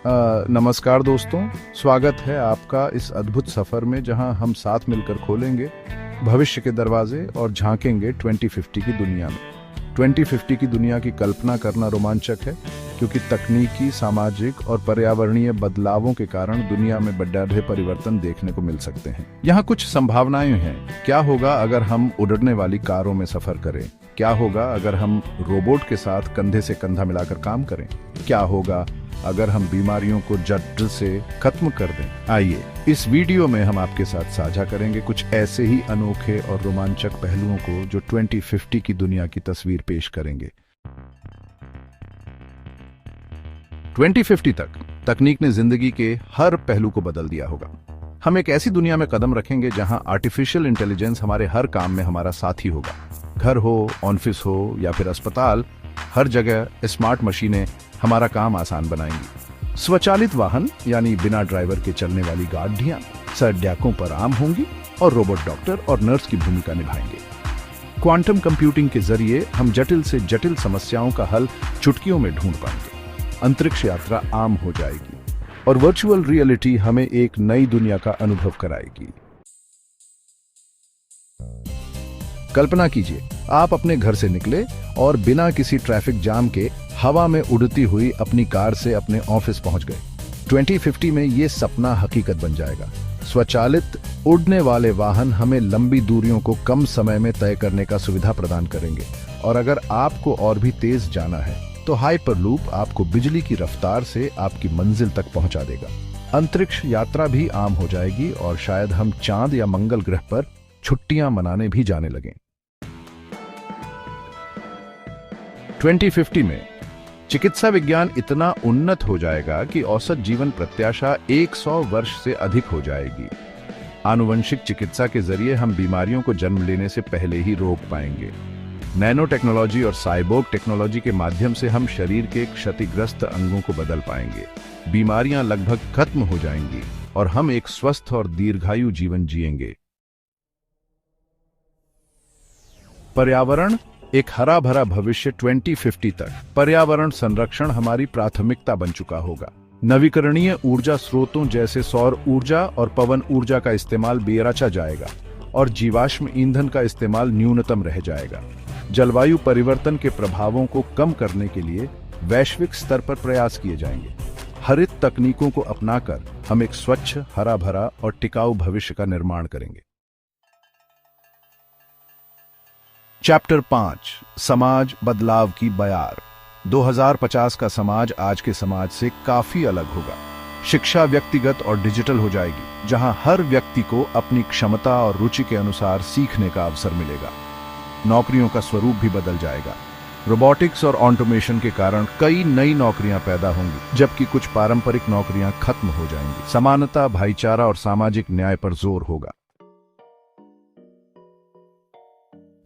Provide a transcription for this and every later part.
नमस्कार दोस्तों। स्वागत है आपका इस अद्भुत सफर में जहां हम साथ मिलकर खोलेंगे भविष्य के दरवाजे और झांकेंगे 2050 की दुनिया में। 2050 की दुनिया की कल्पना करना रोमांचक है क्योंकि तकनीकी, सामाजिक और पर्यावरणीय बदलावों के कारण दुनिया में बड़े परिवर्तन देखने को मिल सकते हैं। यहाँ कुछ संभावनाएं हैं। क्या होगा अगर हम उड़ने वाली कारों में सफर करें? क्या होगा अगर हम रोबोट के साथ कंधे से कंधा मिलाकर काम करें? क्या होगा अगर हम बीमारियों को जड़ से खत्म कर दें? आइए इस वीडियो में हम आपके साथ साझा करेंगे कुछ ऐसे ही अनोखे और रोमांचक पहलुओं को जो 2050 की दुनिया की तस्वीर पेश करेंगे। 2050 तक तकनीक ने जिंदगी के हर पहलू को बदल दिया होगा। हम एक ऐसी दुनिया में कदम रखेंगे जहां आर्टिफिशियल इंटेलिजेंस हमारे हर काम में हमारा साथी होगा। घर हो, ऑफिस हो या फिर अस्पताल, हर जगह स्मार्ट मशीनें हमारा काम आसान बनाएंगी। स्वचालित वाहन यानी बिना ड्राइवर के चलने वाली गाड़ियां सड़कों पर आम होंगी और रोबोट डॉक्टर और नर्स की भूमिका निभाएंगे। क्वांटम कंप्यूटिंग के जरिए हम जटिल से जटिल समस्याओं का हल चुटकियों में ढूंढ पाएंगे। अंतरिक्ष यात्रा आम हो जाएगी और वर्चुअल रियलिटी हमें एक नई दुनिया का अनुभव कराएगी। कल्पना कीजिए, आप अपने घर से निकले और बिना किसी ट्रैफिक जाम के हवा में उड़ती हुई अपनी कार से अपने ऑफिस पहुंच गए। 2050 में ये सपना हकीकत बन जाएगा। स्वचालित उड़ने वाले वाहन हमें लंबी दूरियों को कम समय में तय करने का सुविधा प्रदान करेंगे और अगर आपको और भी तेज जाना है तो हाइपरलूप आपको बिजली की रफ्तार से आपकी मंजिल तक पहुंचा देगा। अंतरिक्ष यात्रा भी आम हो जाएगी और शायद हम चांद या मंगल ग्रह पर छुट्टियां मनाने भी जाने लगें। 2050 में चिकित्सा विज्ञान इतना उन्नत हो जाएगा कि औसत जीवन प्रत्याशा 100 वर्ष से अधिक हो जाएगी। आनुवंशिक चिकित्सा के जरिए हम बीमारियों को जन्म लेने से पहले ही रोक पाएंगे। नैनो टेक्नोलॉजी और साइबोर्ग टेक्नोलॉजी के माध्यम से हम शरीर के क्षतिग्रस्त अंगों को बदल पाएंगे। बीमारियां लगभग खत्म हो जाएंगी और हम एक स्वस्थ और दीर्घायु जीवन जिएंगे। पर्यावरण एक हरा भरा भविष्य। 2050 तक पर्यावरण संरक्षण हमारी प्राथमिकता बन चुका होगा। नवीकरणीय ऊर्जा स्रोतों जैसे सौर ऊर्जा और पवन ऊर्जा का इस्तेमाल बेरचा जाएगा और जीवाश्म ईंधन का इस्तेमाल न्यूनतम रह जाएगा। जलवायु परिवर्तन के प्रभावों को कम करने के लिए वैश्विक स्तर पर प्रयास किए जाएंगे। हरित तकनीकों को अपनाकर हम एक स्वच्छ, हरा भरा और टिकाऊ भविष्य का निर्माण करेंगे। चैप्टर 5, समाज बदलाव की बयार। 2050 का समाज आज के समाज से काफी अलग होगा। शिक्षा व्यक्तिगत और डिजिटल हो जाएगी, जहां हर व्यक्ति को अपनी क्षमता और रुचि के अनुसार सीखने का अवसर मिलेगा। नौकरियों का स्वरूप भी बदल जाएगा। रोबोटिक्स और ऑटोमेशन के कारण कई नई नौकरियां पैदा होंगी, जबकि कुछ पारंपरिक नौकरियां खत्म हो जाएंगी। समानता, भाईचारा और सामाजिक न्याय पर जोर होगा।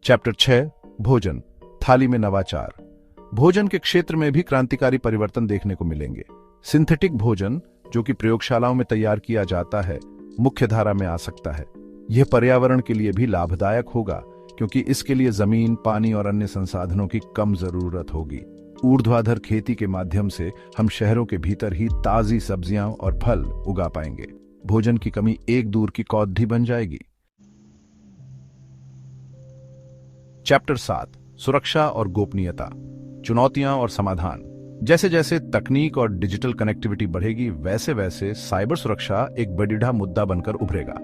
चैप्टर 6, भोजन, थाली में नवाचार। भोजन के क्षेत्र में भी क्रांतिकारी परिवर्तन देखने को मिलेंगे। सिंथेटिक भोजन, जो कि प्रयोगशालाओं में तैयार किया जाता है, मुख्य धारा में आ सकता है। यह पर्यावरण के लिए भी लाभदायक होगा क्योंकि इसके लिए जमीन, पानी और अन्य संसाधनों की कम जरूरत होगी। ऊर्ध्वाधर खेती के माध्यम से हम शहरों के भीतर ही ताजी सब्जियां और फल उगा पाएंगे। भोजन की कमी एक दूर की कौंधी बन जाएगी। चैप्टर 7, सुरक्षा और गोपनीयता, चुनौतियां और समाधान। जैसे जैसे तकनीक और डिजिटल कनेक्टिविटी बढ़ेगी, वैसे वैसे साइबर सुरक्षा एक बड़ा मुद्दा बनकर उभरेगा।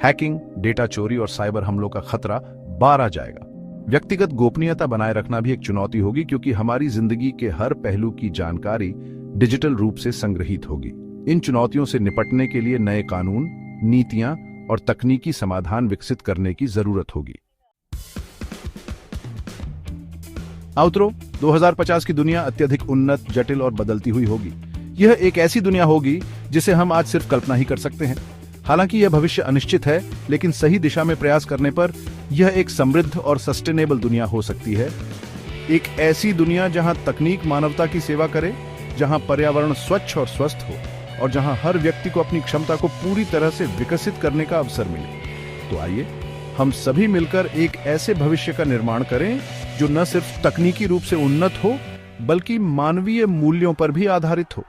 हैकिंग, डेटा चोरी और साइबर हमलों का खतरा बार आ जाएगा। व्यक्तिगत गोपनीयता बनाए रखना भी एक चुनौती होगी क्योंकि हमारी जिंदगी के हर पहलू की जानकारी डिजिटल रूप से संग्रहित होगी। इन चुनौतियों से निपटने के लिए नए कानून, नीतियां और तकनीकी समाधान विकसित करने की जरूरत होगी। आउटरो, 2050 की दुनिया अत्यधिक उन्नत, जटिल और बदलती हुई होगी। यह एक ऐसी दुनिया होगी जिसे हम आज सिर्फ कल्पना ही कर सकते हैं। हालांकि यह भविष्य अनिश्चित है, लेकिन सही दिशा में प्रयास करने पर यह एक समृद्ध और सस्टेनेबल दुनिया हो सकती है। एक ऐसी दुनिया जहां तकनीक मानवता की सेवा करे, जहां पर्यावरण स्वच्छ और स्वस्थ हो और जहां हर व्यक्ति को अपनी क्षमता को पूरी तरह से विकसित करने का अवसर मिले। तो आइए हम सभी मिलकर एक ऐसे भविष्य का निर्माण करें जो न सिर्फ तकनीकी रूप से उन्नत हो, बल्कि मानवीय मूल्यों पर भी आधारित हो।